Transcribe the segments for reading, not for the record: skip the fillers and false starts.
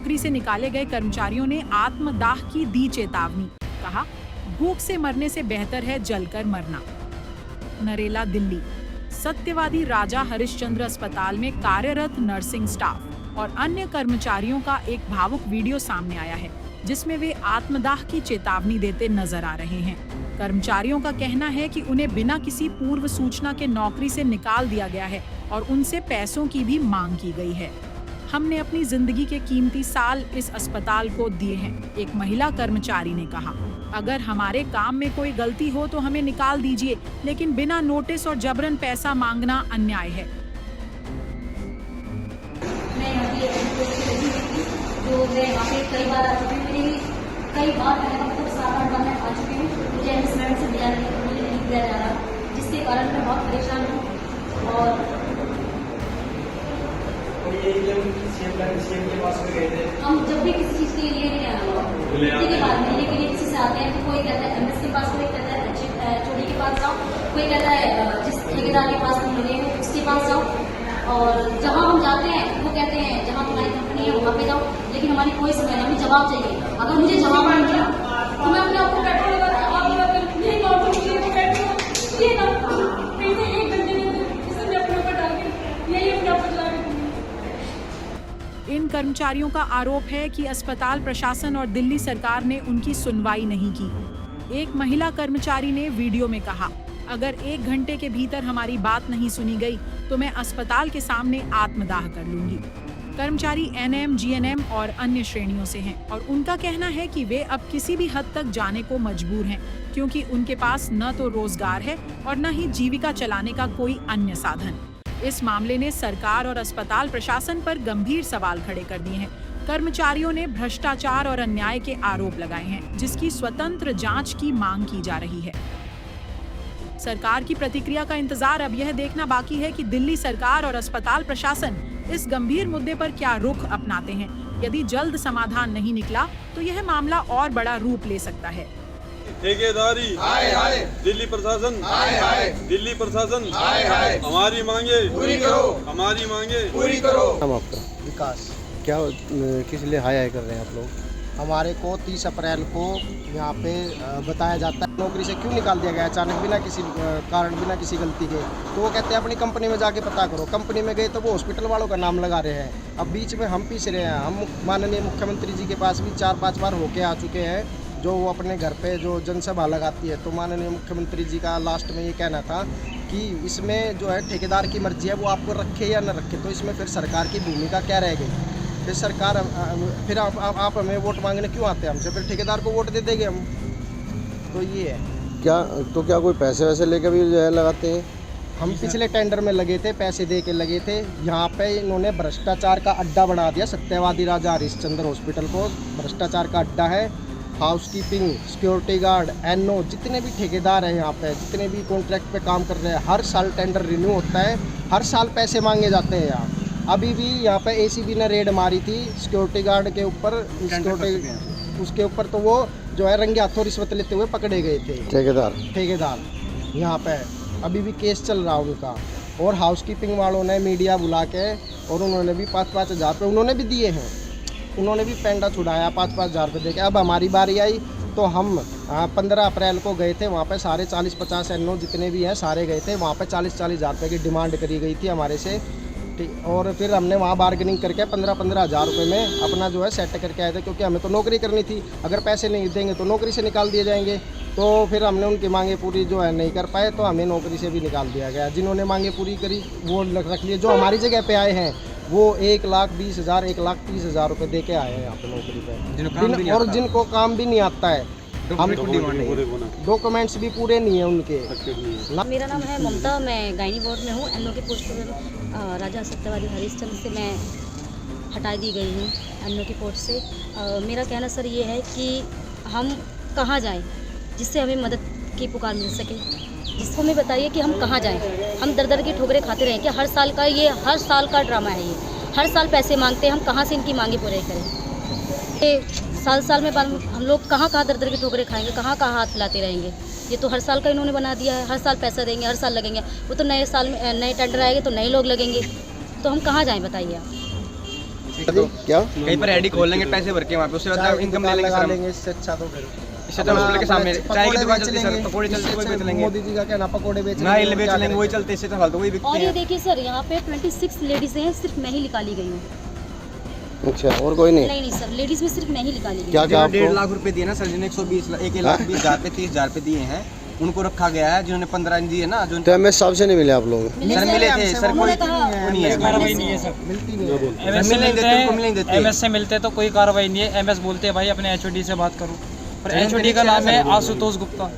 नौकरी से निकाले गए कर्मचारियों ने आत्मदाह की दी चेतावनी। कहा, भूख से मरने से बेहतर है जलकर मरना। नरेला, दिल्ली। सत्यवादी राजा हरिश्चंद्र अस्पताल में कार्यरत नर्सिंग स्टाफ और अन्य कर्मचारियों का एक भावुक वीडियो सामने आया है, जिसमें वे आत्मदाह की चेतावनी देते नजर आ रहे हैं। कर्मचारियों का कहना है कि उन्हें बिना किसी पूर्व सूचना के नौकरी से निकाल दिया गया है और उनसे पैसों की भी मांग की गई है। हमने अपनी जिंदगी के कीमती साल इस अस्पताल को दिए हैं, एक महिला कर्मचारी ने कहा। अगर हमारे काम में कोई गलती हो तो हमें निकाल दीजिए, लेकिन बिना नोटिस और जबरन पैसा मांगना अन्याय है। कई बार मैंने अब तक 7-8 बार मैं आ चुकी हूँ, मुझे एम्प्लॉयमेंट से दिया नहीं दिया जा रहा, जिसके कारण मैं बहुत परेशान हूँ। और सीएम के पास में गए थे हम, जब भी किसी चीज़ के लिए के बाद मिलने के लिए किसी से आते हैं तो कोई कहता है एमएस के पास, कोई कहता है चोरी के पास जाओ, कोई कहता है जिस ठेकेदार के पास हम मिले हैं उसके पास जाओ, और जहाँ हम जाते हैं वो कहते हैं जहाँ तुम्हारी कंपनी है वहाँ पे जाओ, लेकिन हमारी कोई समय नहीं, हमें जवाब चाहिए। अगर मुझे जवाब नहीं मिला तो मैं अपने आप को पेट्रोल लगा इन कर्मचारियों का आरोप है कि अस्पताल प्रशासन और दिल्ली सरकार ने उनकी सुनवाई नहीं की। एक महिला कर्मचारी ने वीडियो में कहा, अगर 1 घंटे के भीतर हमारी बात नहीं सुनी गई तो मैं अस्पताल के सामने आत्मदाह कर लूंगी। कर्मचारी एनएम, जीएनएम और अन्य श्रेणियों से हैं और उनका कहना है कि वे अब किसी भी हद तक जाने को मजबूर हैं, क्योंकि उनके पास न तो रोजगार है और न ही जीविका चलाने का कोई अन्य साधन। इस मामले ने सरकार और अस्पताल प्रशासन पर गंभीर सवाल खड़े कर दिए हैं। कर्मचारियों ने भ्रष्टाचार और अन्याय के आरोप लगाए हैं, जिसकी स्वतंत्र जांच की मांग की जा रही है। सरकार की प्रतिक्रिया का इंतजार अब यह देखना बाकी है कि दिल्ली सरकार और अस्पताल प्रशासन इस गंभीर मुद्दे पर क्या रुख अपनाते हैं। यदि जल्द समाधान नहीं निकला तो यह मामला और बड़ा रूप ले सकता है। ठेकेदारी हाय हाय, दिल्ली प्रशासन हाय हाय, दिल्ली प्रशासन हाय हाय, हमारी मांगे पूरी करो, हमारी मांगे पूरी करो। हम आपका विकास, क्या किस लिए हाय हाय कर रहे हैं आप लोग? हमारे को 30 अप्रैल को यहाँ पे बताया जाता है नौकरी से क्यों निकाल दिया गया अचानक, बिना किसी कारण, बिना किसी गलती के। तो वो कहते हैं अपनी कंपनी में जाके पता करो। कंपनी में गए तो वो हॉस्पिटल वालों का नाम लगा रहे हैं। अब बीच में हम पीछे रहे हैं। हम माननीय मुख्यमंत्री जी के पास भी 4-5 बार होके आ चुके हैं, जो वो अपने घर पे जो जनसभा लगाती है। तो माननीय मुख्यमंत्री जी का लास्ट में ये कहना था कि इसमें जो है ठेकेदार की मर्जी है, वो आपको रखे या न रखे। तो इसमें फिर सरकार की भूमिका क्या रह गई? फिर सरकार फिर आप हमें वोट मांगने क्यों आते हैं हमसे? फिर ठेकेदार को वोट दे देंगे हम। तो ये है। क्या कोई पैसे वैसे लेकर भी जो है लगाते हैं? हम पिछले टेंडर में लगे थे, पैसे दे के लगे थे। यहाँ पे इन्होंने भ्रष्टाचार का अड्डा बना दिया। सत्यवादी राजा हरिश्चंद्र हॉस्पिटल को भ्रष्टाचार का अड्डा है। हाउसकीपिंग, सिक्योरिटी गार्ड, एनओ, जितने भी ठेकेदार हैं यहाँ पे, जितने भी कॉन्ट्रैक्ट पे काम कर रहे हैं, हर साल टेंडर रिन्यू होता है, हर साल पैसे मांगे जाते हैं यहाँ। अभी भी यहाँ पे एसीबी ने रेड मारी थी सिक्योरिटी गार्ड के ऊपर, सिक्योरिटी उसके ऊपर, तो वो जो है रंगे हाथों रिश्वत लेते हुए पकड़े गए थे ठेकेदार यहाँ पे। अभी भी केस चल रहा उनका। और हाउसकीपिंग वालों ने मीडिया बुला के, और उन्होंने भी 5-5 हज़ार रुपये उन्होंने भी दिए हैं। उन्होंने भी पेंडा छुड़ाया 5-5 हज़ार रुपये दे के। अब हमारी बारी आई तो हम 15 अप्रैल को गए थे वहाँ पे। सारे 40-50 एनओ जितने भी हैं सारे गए थे वहाँ पे। 40-40 हज़ार रुपये की डिमांड करी गई थी हमारे से। और फिर हमने वहाँ बार्गेनिंग करके 15-15 हज़ार रुपये में अपना जो है सेट करके आए थे, क्योंकि हमें तो नौकरी करनी थी। अगर पैसे नहीं देंगे तो नौकरी से निकाल दिए जाएंगे। तो फिर हमने उनकी मांगे पूरी जो है नहीं कर पाए, तो हमें नौकरी से भी निकाल दिया गया। जिन्होंने मांगे पूरी करी वो रख लिए। जो हमारी जगह पे आए हैं वो 1,20,000, 1,30,000 रुपये दे के आए हैं यहाँ पे नौकरी पे, और जिनको काम भी नहीं आता है। हम डॉक्यूमेंट्स भी पूरे नहीं है उनके। मेरा नाम है ममता, मैं गायनी वार्ड में हूँ। एमओ के पोस्ट पर राजा सत्यवादी हरिश्चंद्र से मैं हटा दी गई हूँ एमओ की पोस्ट से। मेरा कहना सर ये है कि हम कहाँ जाएं जिससे हमें मदद की पुकार मिल सके। जिसको हमें बताइए कि हम कहाँ जाएं। हम दर दर की ठोकरें खाते रहें कि हर साल का ड्रामा है ये। हर साल पैसे मांगते हैं, हम कहाँ से इनकी मांगे पूरे करें? ये साल में हम लोग कहाँ दर दर की ठोकरें खाएंगे, कहाँ हाथ फैलाते रहेंगे। ये तो हर साल का इन्होंने बना दिया है। हर साल पैसा देंगे, हर साल लगेंगे। वो तो नए साल में नए टेंडर आएंगे तो नए लोग लगेंगे। तो हम कहाँ जाएं बताइए आप। तो क्या कहीं पर आईडी खोल लेंगे, पैसे भर के वहाँ पे, उससे चाय ज्यादा की इनकम दुकान ले लेंगे लगा सर हम। लेंगे, इससे अच्छा तो फिर इससे तो हॉस्पिटल के सामने चाय की दुकान चलती है सर, पकौड़े चलते कोई बेच लेंगे, मोदी जी का कहना पकौड़े बेच ना इल बेच लेंगे, वही चलते, इससे तो फालतू वही और बिकते ये हैं। देखिए सर, यहाँ पे 26 लेडीज हैं, सिर्फ मैं ही निकाली गई हूँ। अच्छा और कोई नहीं? नहीं सर, लेडीज में सिर्फ मैं ही निकाली गई क्या हूँ। क्या जिन्होंने 1.5 आपको लाख रुपए दिए ना सर, जिन्हें 1,20,000 पे 30,000 पे दिए हैं, उनको रखा गया है। जिन्होंने 15 दिए ना, जो तो एमएस साहब से नहीं मिले आप लोग? सर मिले थे सर, कोई उन्होंने कहा नहीं है, कार्रवाई नहीं है सर। मिलती नहीं है। एमएस से मिलने मिलते देते, उनको मिलने देते। हैं, एमएस से मिलते तो कोई कार्रवाई नहीं है। एमएस बोलते हैं भाई अपने एचओडी से बात करो, पर एचओडी का नाम है आशुतोष गुप्ता।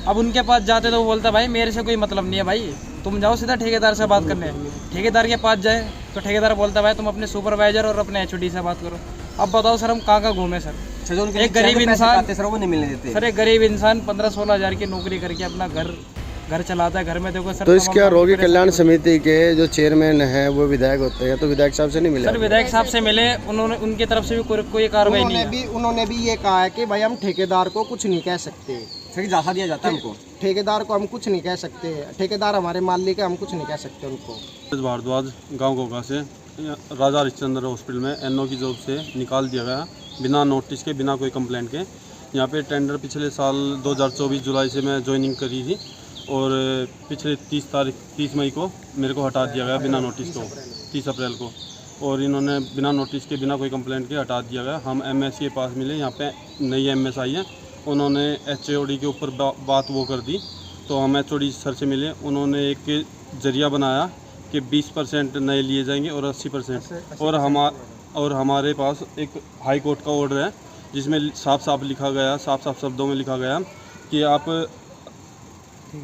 अब उनके पास जाते तो वो बोलता भाई मेरे से कोई मतलब नहीं है भाई, तुम जाओ सीधा ठेकेदार से बात करने। ठेकेदार के पास जाए तो ठेकेदार बोलता भाई तुम अपने सुपरवाइजर और अपने एचओडी से बात करो। अब बताओ सर हम कहाँ घूमे सर? जो उनके एक गरीब पैसे इंसान- आते सर, वो नहीं मिलने देते। सर एक गरीब इंसान 15-16 हज़ार की नौकरी करके अपना घर चलाता है। घर में देखो सर, तो इसके तमाम रोगी परेशानी कल्याण होती समिति के जो चेयरमैन हैं वो विधायक होते हैं, तो विधायक साहब से नहीं मिले है। सर आप? विधायक साहब से मिले, उन्होंने उनकी तरफ से भी कोई कार्रवाई नहीं है। उन्होंने भी ये कहा है कि भाई हम ठेकेदार को कुछ नहीं कह सकते, सर जाफा दिया जाता है हमको। ठेकेदार को हम कुछ नहीं कह सकते, ठेकेदार हमारे मालिक है, हम कुछ नहीं कह सकते उनको। भारद्वाज गांव गोगा से राजा हरिश्चंद्र हॉस्पिटल में एनओ की जॉब से निकाल दिया गया, बिना नोटिस के, बिना कोई कंप्लेंट के। यहाँ पे टेंडर पिछले साल 2024 जुलाई से मैं ज्वाइनिंग करी थी, और पिछले 30 मई को मेरे को हटा दिया गया बिना नोटिस को, 30 अप्रैल को। और इन्होंने बिना नोटिस के, बिना कोई कंप्लेंट के हटा दिया गया। हम एमएस के पास मिले, यहाँ पे नई एमएस आई है, उन्होंने एचओडी के ऊपर बात वो कर दी। तो हम एचओडी सर से मिले, उन्होंने एक जरिया बनाया कि 20% नए लिए जाएंगे और 80%। और हमारे पास एक हाई कोर्ट का ऑर्डर है जिसमें साफ साफ लिखा गया, साफ साफ शब्दों में लिखा गया कि आप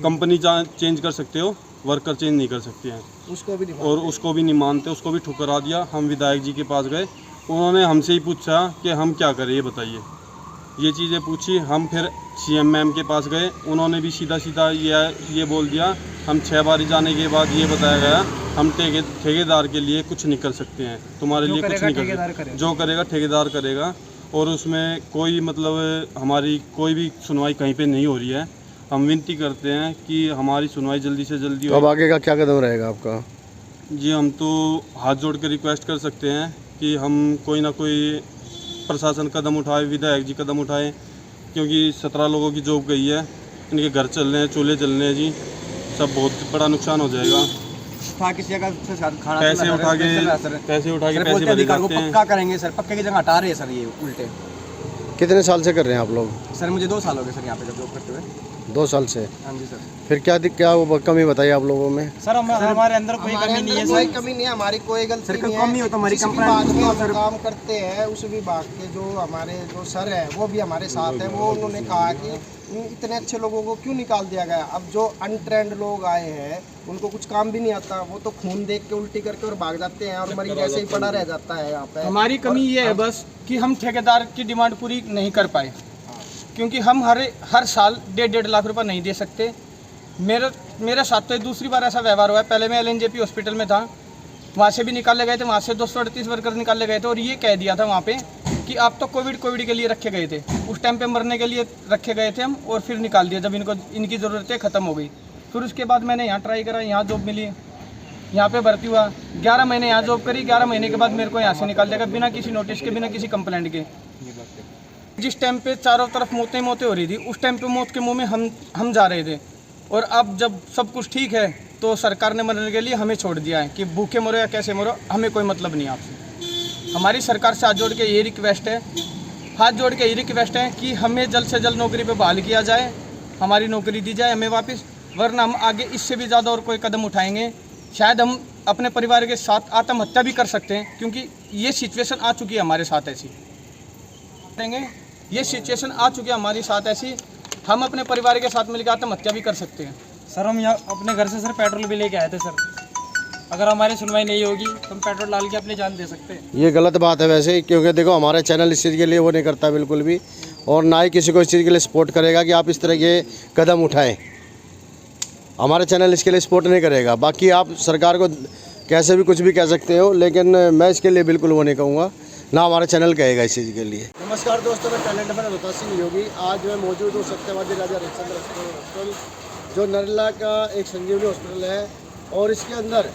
कंपनी चेंज कर सकते हो, वर्कर चेंज नहीं कर सकते हैं। उसको भी नहीं और उसको भी नहीं मानते, उसको भी ठुकरा दिया। हम विधायक जी के पास गए, उन्होंने हमसे ही पूछा कि हम क्या करें ये बताइए, ये चीज़ें पूछी। हम फिर सीएम मैम के पास गए, उन्होंने भी सीधा सीधा ये बोल दिया। हम 6 बारी जाने के बाद ये बताया गया हम ठेकेदार के लिए कुछ नहीं कर सकते हैं, तुम्हारे लिए कुछ नहीं कर सकते, जो करेगा ठेकेदार करेगा। और उसमें कोई मतलब हमारी कोई भी सुनवाई कहीं पे नहीं हो रही है। हम विनती करते हैं कि हमारी सुनवाई जल्दी से जल्दी तो हो। अब आगे का क्या कदम रहेगा आपका? जी हम तो हाथ जोड़ के रिक्वेस्ट कर सकते हैं कि हम कोई ना कोई प्रशासन कदम उठाए, विधायक जी कदम उठाए, क्योंकि 17 लोगों की जॉब गई है, इनके घर चल रहे हैं, चूल्हे जल रहे हैं जी, सब बहुत बड़ा नुकसान हो जाएगा। उठा किसी जगह से खाना पैसे उठा के पैसे भरे अधिकार को जाते हैं। पक्का करेंगे सर, पक्के की जगह हटा रहे हैं सर ये उल्टे। कितने साल से कर रहे हैं आप लोग? सर मुझे 2 साल हो गए सर यहाँ पे जब जॉब करते हुए। 2 साल से? हाँ जी सर। फिर क्या वो कमी बताइए आप लोगों में? सर हमारे अंदर कोई कमी नहीं है कोई सर। कमी नहीं है, हमारी कोई गलती सर, नहीं कोई है। कमी हो तो हमारी जिस कंप्लेंट विभाग में हम सर। काम करते हैं उस विभाग के जो हमारे जो सर है वो भी हमारे साथ है। वो उन्होंने कहा कि इतने अच्छे लोगों को क्यों निकाल दिया गया। अब जो अनट्रेंड लोग आए हैं उनको कुछ काम भी नहीं आता, वो तो खून देख के उल्टी करके और भाग जाते हैं, और मरीज ऐसे ही पड़ा रह जाता है यहाँ पे। हमारी कमी ये है बस कि हम ठेकेदार की डिमांड पूरी नहीं कर पाए, क्योंकि हम हर साल 1.5 लाख रुपए नहीं दे सकते। मेरे साथ तो दूसरी बार ऐसा व्यवहार हुआ है। पहले मैं LNJP हॉस्पिटल में था, वहाँ से भी निकाले गए थे, वहाँ से 238 वर्कर निकाले गए थे, और ये कह दिया था वहाँ पे कि आप तो कोविड के लिए रखे गए थे। उस टाइम पे मरने के लिए रखे गए थे हम, और फिर निकाल दिया जब इनकी ज़रूरतें ख़त्म हो गई। फिर उसके बाद मैंने यहाँ ट्राई करा, यहाँ जॉब मिली, यहाँ पे भर्ती हुआ, 11 महीने यहाँ जॉब करी। 11 महीने के बाद मेरे को यहाँ से निकाल दिया बिना किसी नोटिस के, बिना किसी कंप्लेंट के। जिस टाइम पे चारों तरफ मौतें हो रही थी, उस टाइम पे मौत के मुंह में हम जा रहे थे। और अब जब सब कुछ ठीक है तो सरकार ने मरने के लिए हमें छोड़ दिया है कि भूखे मरो या कैसे मरो, हमें कोई मतलब नहीं आपसे। हमारी सरकार से हाथ जोड़ के ये रिक्वेस्ट है कि हमें जल्द से जल्द नौकरी पे बहाल किया जाए, हमारी नौकरी दी जाए हमें वापस, वरना हम आगे इससे भी ज़्यादा और कोई कदम उठाएंगे। शायद हम अपने परिवार के साथ आत्महत्या भी कर सकते हैं, क्योंकि ये सिचुएशन आ चुकी है हमारे साथ ऐसी। ये सिचुएशन आ चुकी है हमारे साथ ऐसी, हम अपने परिवार के साथ मिलकर आत्महत्या भी कर सकते हैं। सर हम यहाँ अपने घर से सर पेट्रोल भी लेके आए थे सर। अगर हमारी सुनवाई नहीं होगी तो हम पेट्रोल डाल के अपनी जान दे सकते हैं। ये गलत बात है वैसे, क्योंकि देखो हमारा चैनल इस चीज़ के लिए वो नहीं करता बिल्कुल भी, और ना ही किसी को इस चीज़ के लिए सपोर्ट करेगा कि आप इस तरह के कदम उठाएं। हमारा चैनल इसके लिए सपोर्ट नहीं करेगा। बाकी आप सरकार को कैसे भी कुछ भी कह सकते हो, लेकिन मैं इसके लिए बिल्कुल वो नहीं कहूँगा, ना हमारा चैनल कहेगा इस चीज़ के लिए। नमस्कार दोस्तों, मैं टैलेंट मैन रोहता सिंह योगी। आज मैं मौजूद हूँ सत्यवादी राजा हरिश्चंद्र हॉस्पिटल, जो नरेला का एक संजीवनी हॉस्पिटल है, और इसके अंदर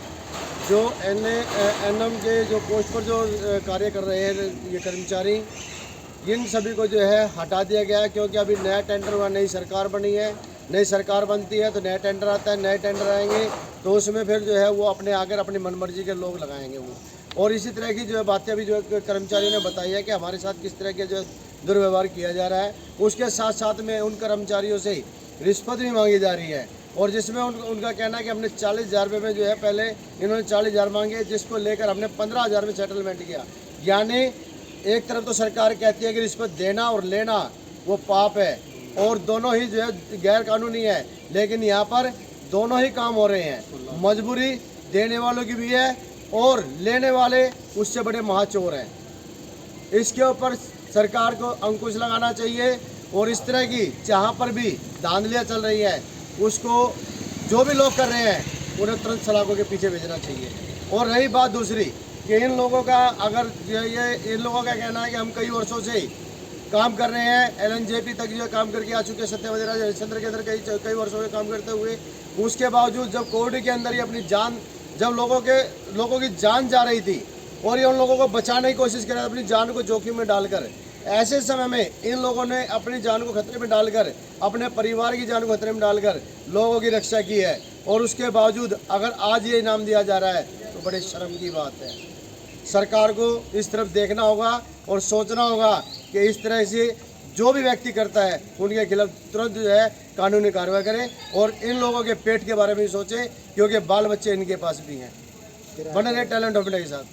जो एनएम के जो पोस्ट पर जो कार्य कर रहे हैं ये कर्मचारी, इन सभी को जो है हटा दिया गया है, क्योंकि अभी नया टेंडर हुआ, नई सरकार बनी है। नई सरकार बनती है तो नया टेंडर आता है, नए टेंडर आएंगे तो उसमें फिर जो है वो अपने आकर अपनी मनमर्जी के लोग लगाएंगे वो। और इसी तरह की जो है बातें अभी जो कर्मचारियों ने बताई है कि हमारे साथ किस तरह के जो दुर्व्यवहार किया जा रहा है। उसके साथ साथ में उन कर्मचारियों से रिश्वत भी मांगी जा रही है, और जिसमें उनका कहना है कि हमने 40,000 रुपये में जो है पहले इन्होंने 40,000 मांगे, जिसको लेकर हमने 15,000 में सेटलमेंट किया। यानी एक तरफ तो सरकार कहती है कि रिश्वत देना और लेना वो पाप है, और दोनों ही जो है गैर कानूनी है, लेकिन यहाँ पर दोनों ही काम हो रहे हैं। मजबूरी देने वालों की भी है और लेने वाले उससे बड़े महाचोर हैं। इसके ऊपर सरकार को अंकुश लगाना चाहिए, और इस तरह की जहाँ पर भी धांधलियाँ चल रही है उसको जो भी लोग कर रहे हैं उन्हें तुरंत सलाखों के पीछे भेजना चाहिए। और रही बात दूसरी कि इन लोगों का अगर ये इन लोगों का कहना है कि हम कई वर्षों से काम कर रहे हैं, LNJP तक जो काम करके आ चुके हैं, सत्यवादी राजा हरिश्चंद्र के अंदर कई वर्षों से काम करते हुए, उसके बावजूद जब कोविड के अंदर ही अपनी जान, जब लोगों की जान जा रही थी और ये उन लोगों को बचाने की कोशिश कर रहे थे अपनी जान को जोखिम में डालकर, ऐसे समय में इन लोगों ने अपनी जान को खतरे में डालकर, अपने परिवार की जान को खतरे में डालकर लोगों की रक्षा की है। और उसके बावजूद अगर आज ये इनाम दिया जा रहा है तो बड़े शर्म की बात है। सरकार को इस तरफ देखना होगा और सोचना होगा कि इस तरह से जो भी व्यक्ति करता है उनके खिलाफ तुरंत जो है कानूनी कार्रवाई करें, और इन लोगों के पेट के बारे में सोचें, क्योंकि बाल बच्चे इनके पास भी हैं। बने रहे टैलेंट ऑफ इंडिया के साथ।